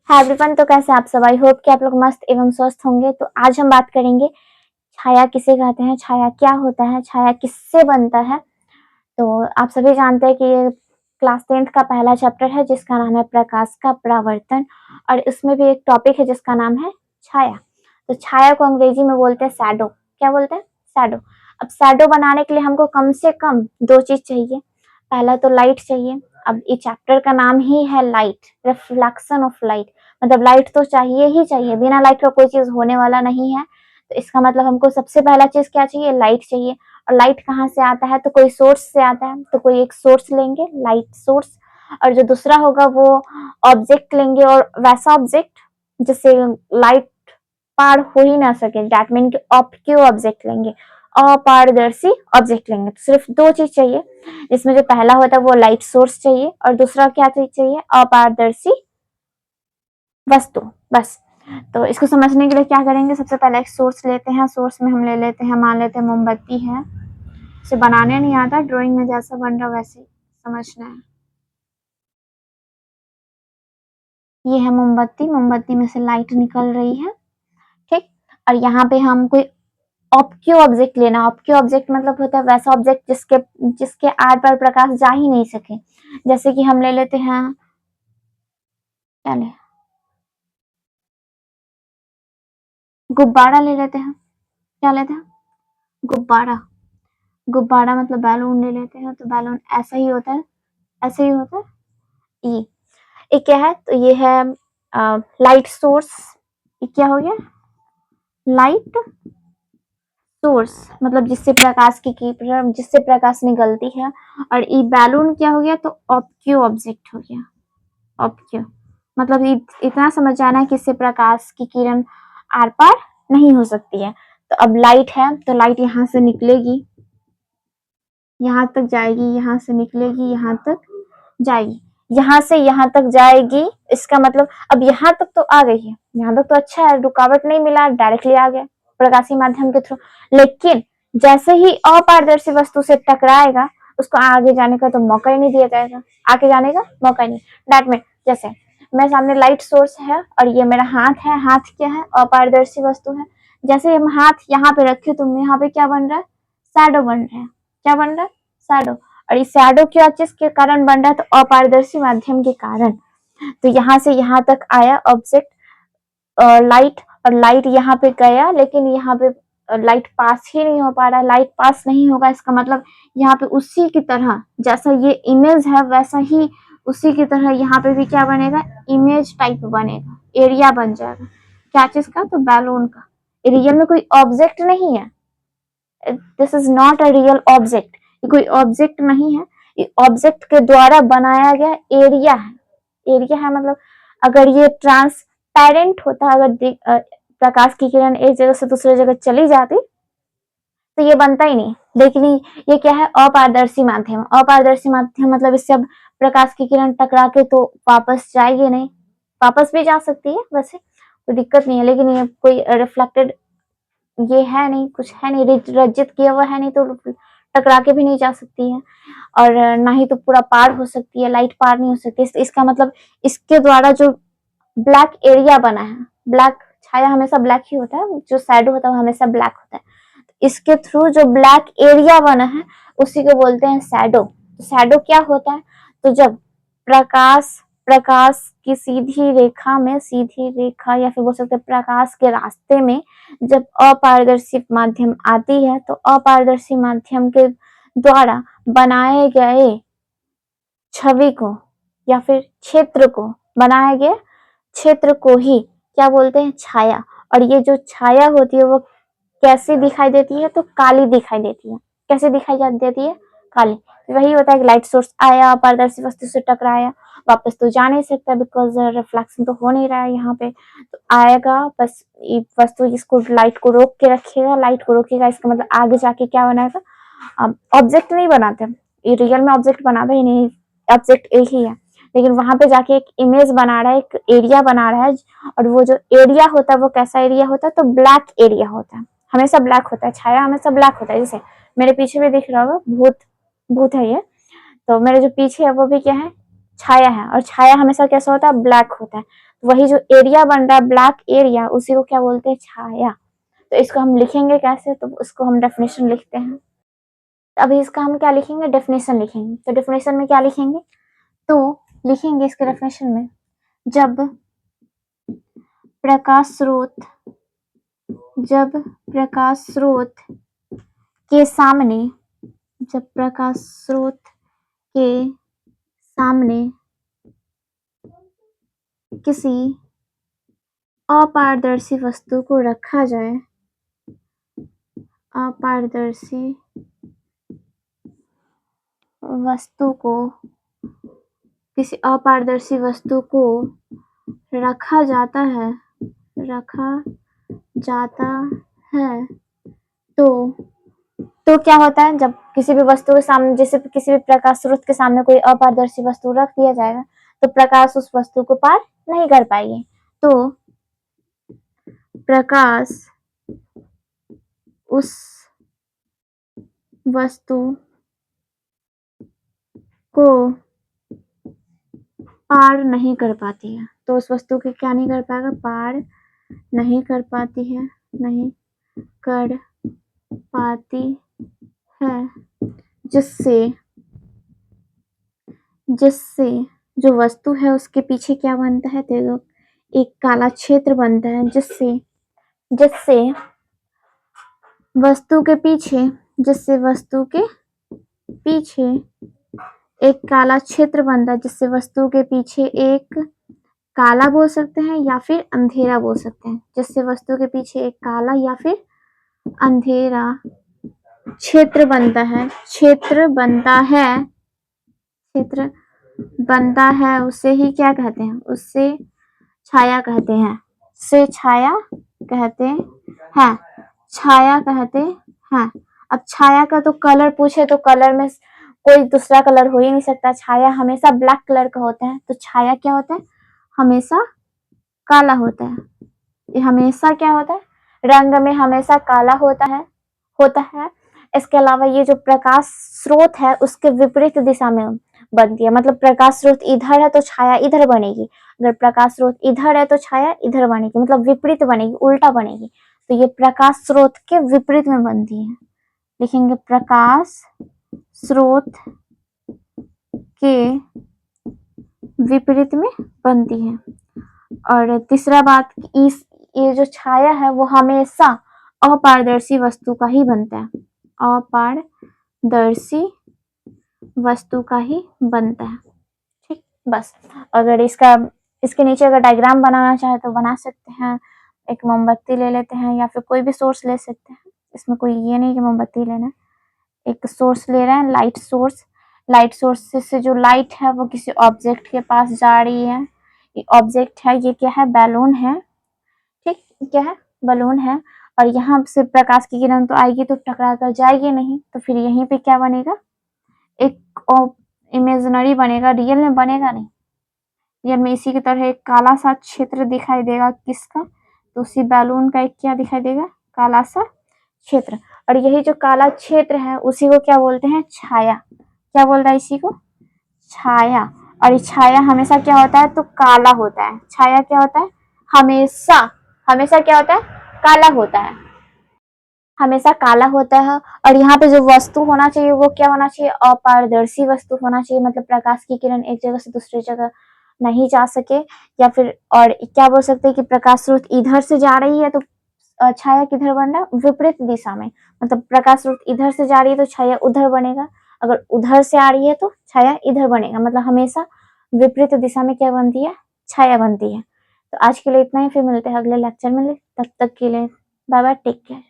Hi everyone, तो कैसे आप सब। आई होप कि आप लोग मस्त एवं स्वस्थ होंगे। तो आज हम बात करेंगे छाया किसे कहते हैं, छाया क्या होता है, छाया किससे बनता है। तो आप सभी जानते हैं कि ये क्लास 10th का पहला चैप्टर है जिसका नाम है प्रकाश का परावर्तन, और इसमें भी एक टॉपिक है जिसका नाम है छाया। तो छाया को अंग्रेजी में बोलते हैं शैडो। क्या बोलते हैं? शैडो। अब शैडो बनाने के लिए हमको कम से कम दो चीज चाहिए। पहला तो लाइट चाहिए। अब इस चैप्टर का नाम ही है लाइट, रिफ्लेक्शन ऑफ लाइट। मतलब लाइट तो चाहिए ही चाहिए, बिना लाइट का कोई चीज होने वाला नहीं है। तो इसका मतलब हमको सबसे पहला चीज क्या चाहिए? लाइट चाहिए। और लाइट कहाँ से आता है? तो कोई सोर्स से आता है, तो कोई एक सोर्स लेंगे, लाइट सोर्स। और जो दूसरा होगा वो ऑब्जेक्ट लेंगे, और वैसा ऑब्जेक्ट जिससे लाइट पार हो ही ना सके, दैट मीन कि ऑब्क्यू ऑब्जेक्ट लेंगे, अपारदर्शी ऑब्जेक्ट लेंगे। तो सिर्फ दो चीज चाहिए। इसमें जो पहला होता है वो लाइट सोर्स चाहिए, और दूसरा क्या चीज चाहिए? अपारदर्शी वस्तु, बस। तो इसको समझने के लिए क्या करेंगे? सबसे पहले एक सोर्स लेते हैं। सोर्स में हम ले लेते हैं, मान लेते हैं मोमबत्ती है। इसे बनाने नहीं आता, ड्राइंग में जैसा बन रहा वैसे ही समझना है। ये है मोमबत्ती, मोमबत्ती में से लाइट निकल रही है, ठीक। और यहाँ पे हम कोई ऑब्क्यू ऑब्जेक्ट लेना। ऑब्क्यू ऑब्जेक्ट मतलब होता है वैसा ऑब्जेक्ट जिसके जिसके आर पार प्रकाश जा ही नहीं सके। जैसे कि हम ले लेते हैं, क्या ले, गुब्बारा ले लेते हैं। क्या लेते हैं? गुब्बारा। गुब्बारा मतलब बैलून ले लेते हैं। तो बैलून ऐसा ही होता है, ऐसे ही होता है। ये क्या है? तो ये है लाइट सोर्स। ये क्या हो गया? लाइट सोर्स, मतलब जिससे प्रकाश निकलती है। और ये बैलून क्या हो गया? तो ऑब्क्यू ऑब्जेक्ट हो गया। ऑब्क्यू मतलब इतना समझ जाना है कि इससे प्रकाश की किरण आर पार नहीं हो सकती है। तो अब लाइट है, तो लाइट यहाँ से निकलेगी, यहाँ तक जाएगी, यहाँ से निकलेगी, यहाँ तक जाएगी, यहाँ से यहाँ तक जाएगी। इसका मतलब अब यहाँ तक तो आ गई है, यहाँ तक तो अच्छा है, रुकावट नहीं मिला, डायरेक्टली आ गया प्रकाशीय माध्यम के थ्रू। लेकिन जैसे ही अपारदर्शी वस्तु से टकराएगा, उसको आगे जाने का तो मौका ही नहीं दिया जाएगा, आगे जाने का मौका ही नहीं। दैट मीन जैसे मेरे सामने लाइट सोर्स है और ये मेरा हाथ है। हाथ क्या है? अपारदर्शी वस्तु है। जैसे हम हाथ यहाँ पे रखे तो यहाँ पे क्या बन रहा है? शैडो बन रहा है। क्या बन रहा है? शैडो। और ये शैडो क्या चीज के कारण बन रहा है? तो अपारदर्शी माध्यम के कारण। तो यहाँ से यहाँ तक आया ऑब्जेक्ट, लाइट, और लाइट यहाँ पे गया, लेकिन यहाँ पे लाइट पास ही नहीं हो पा रहा है। लाइट पास नहीं होगा, इसका मतलब यहाँ पे उसी की तरह जैसा ये इमेज है वैसा ही उसी की तरह यहाँ पे भी क्या बनेगा? इमेज टाइप बनेगा, एरिया बन जाएगा। क्या चीज का? तो बैलून का। रियल में कोई ऑब्जेक्ट नहीं है, this is not a real object. ये कोई ऑब्जेक्ट नहीं है, ये ऑब्जेक्ट के द्वारा बनाया गया एरिया है। एरिया है मतलब अगर ये ट्रांसपेरेंट होता, अगर प्रकाश की किरण एक जगह से दूसरी जगह चली जाती तो ये बनता ही नहीं। लेकिन ये क्या है? अपारदर्शी माध्यम। अपारदर्शी माध्यम मतलब इससे अब प्रकाश की किरण टकरा के तो वापस जाएगी नहीं, वापस भी जा सकती है वैसे, कोई दिक्कत नहीं है, लेकिन ये कोई रिफ्लेक्टेड ये है नहीं, कुछ है नहीं, रजित किया हुआ है नहीं, तो टकरा के भी नहीं जा सकती है। और ना ही तो पूरा पार हो सकती है, लाइट पार नहीं हो सकती। इसका मतलब इसके द्वारा जो ब्लैक एरिया बना है, ब्लैक छाया हमेशा ब्लैक ही होता है, जो शैडो होता है वो हमेशा ब्लैक होता है। इसके थ्रू जो ब्लैक एरिया बना है उसी को बोलते हैं शैडो। तो शैडो क्या होता है? तो जब प्रकाश प्रकाश की सीधी रेखा में, सीधी रेखा या फिर बोल सकते हैं प्रकाश के रास्ते में जब अपारदर्शी माध्यम आती है, तो अपारदर्शी माध्यम के द्वारा बनाए गए छवि को या फिर क्षेत्र को, बनाए गए क्षेत्र को ही क्या बोलते हैं? छाया। और ये जो छाया होती है वो कैसी दिखाई देती है? तो काली दिखाई देती है। कैसे दिखाई देती है? काली। वही होता है कि लाइट सोर्स आया, पारदर्शी वस्तु से टकराया, वापस तो जा नहीं सकता बिकॉज रिफ्लेक्शन तो हो नहीं रहा है यहाँ पे। तो आएगा बस, ये वस्तु इसको लाइट को रोक के रखेगा, लाइट को रोकेगा, इसका मतलब आगे जाके क्या बनाएगा? ऑब्जेक्ट नहीं बनाते, ये रियल में ऑब्जेक्ट बनाते ही नहीं, ऑब्जेक्ट एक ही है, लेकिन वहां पे जाके एक इमेज बना रहा है, एक एरिया बना रहा है। और वो जो एरिया होता है वो कैसा एरिया होता है? तो ब्लैक एरिया होता है, हमेशा ब्लैक होता है, छाया हमेशा ब्लैक होता है। जैसे मेरे पीछे भी दिख रहा होगा, भूत, भूत है ये। तो मेरे जो पीछे है वो भी क्या है? छाया है, और छाया हमेशा कैसा होता है, ब्लैक होता है। वही जो एरिया बन रहा है ब्लैक एरिया, उसी को क्या बोलते हैं, छाया। तो इसको हम लिखेंगे कैसे, तो उसको हम डेफिनेशन लिखते हैं। अभी इसका हम क्या लिखेंगे, डेफिनेशन लिखेंगे। तो डेफिनेशन में क्या लिखेंगे, तो लिखेंगे इसके डेफिनेशन में, जब प्रकाश स्रोत के सामने, जब प्रकाश स्रोत के सामने किसी अपारदर्शी वस्तु को रखा जाए, अपारदर्शी वस्तु को, किसी अपारदर्शी वस्तु को रखा जाता है, तो क्या होता है, जब किसी भी वस्तु के सामने, जैसे किसी भी प्रकाश स्रोत के सामने कोई अपारदर्शी वस्तु रख दिया जाएगा, तो प्रकाश उस वस्तु को पार नहीं कर पाएगी। तो प्रकाश उस वस्तु को पार नहीं कर पाती है, तो उस वस्तु के क्या नहीं कर पाएगा, पार नहीं कर पाती है, नहीं कर पाती है, जिससे जो वस्तु है उसके पीछे क्या बनता है, देखो एक काला क्षेत्र बनता है, जिससे वस्तु के पीछे एक काला क्षेत्र बनता है, जिससे वस्तु के पीछे एक काला बोल सकते हैं या फिर अंधेरा बोल सकते हैं, जिससे वस्तु के पीछे एक काला या फिर अंधेरा क्षेत्र बनता है, उसे ही क्या कहते हैं, उससे छाया कहते हैं, छाया कहते हैं। अब छाया का तो कलर पूछे तो कलर में कोई दूसरा कलर हो ही नहीं सकता, छाया हमेशा ब्लैक कलर का होता है, तो छाया क्या होता है, हमेशा काला होता है। ये हमेशा क्या होता है, रंग में हमेशा काला होता है। इसके अलावा ये जो प्रकाश स्रोत है उसके विपरीत दिशा में बनती है, मतलब प्रकाश स्रोत इधर है तो छाया इधर बनेगी, अगर प्रकाश स्रोत इधर है तो छाया इधर बनेगी, मतलब विपरीत बनेगी, उल्टा बनेगी। तो ये प्रकाश स्रोत के विपरीत में बनती है, लिखेंगे प्रकाश स्रोत के विपरीत में बनती है। और तीसरा बात, ये जो छाया है वो हमेशा अपारदर्शी वस्तु का ही बनता है, अपारदर्शी वस्तु का ही बनता है। ठीक, बस। अगर इसके नीचे अगर डायग्राम बनाना चाहे तो बना सकते हैं। एक मोमबत्ती ले लेते हैं या फिर कोई भी सोर्स ले सकते हैं, इसमें कोई ये नहीं कि मोमबत्ती लेना है। एक सोर्स ले रहे हैं, लाइट सोर्स से जो लाइट है वो किसी ऑब्जेक्ट के पास जा रही है। ये ऑब्जेक्ट है, ये क्या है, बैलून है। ठीक, क्या है, बलून है। और यहाँ से प्रकाश की किरण तो आएगी तो टकरा कर जाएगी नहीं, तो फिर यहीं पे क्या बनेगा, एक इमेजिनरी बनेगा, रियल में बनेगा नहीं। रियल में इसी की तरह एक काला सा क्षेत्र दिखाई देगा, किसका, तो उसी बैलून का एक क्या दिखाई देगा, काला सा क्षेत्र। और यही जो काला क्षेत्र है उसी को क्या बोलते हैं, छाया। क्या बोल रहा है इसी को, छाया। और ये छाया हमेशा क्या होता है, तो काला होता है। छाया क्या होता है, हमेशा क्या होता है, काला होता है, हमेशा काला होता है। और यहाँ पे जो वस्तु होना चाहिए वो क्या होना चाहिए, अपारदर्शी वस्तु होना चाहिए, मतलब प्रकाश की किरण एक जगह से दूसरी जगह नहीं जा सके। या फिर और क्या बोल सकते हैं कि प्रकाश स्रोत इधर से जा रही है तो छाया किधर बन रहा है, विपरीत दिशा में, मतलब प्रकाश स्रोत इधर से जा रही है तो छाया उधर बनेगा, अगर उधर से आ रही है तो छाया इधर बनेगा, मतलब हमेशा विपरीत दिशा में क्या बनती है, छाया बनती है। तो आज के लिए इतना ही, फिर मिलते हैं अगले लेक्चर में, तब तक के लिए बाय बाय, टेक केयर।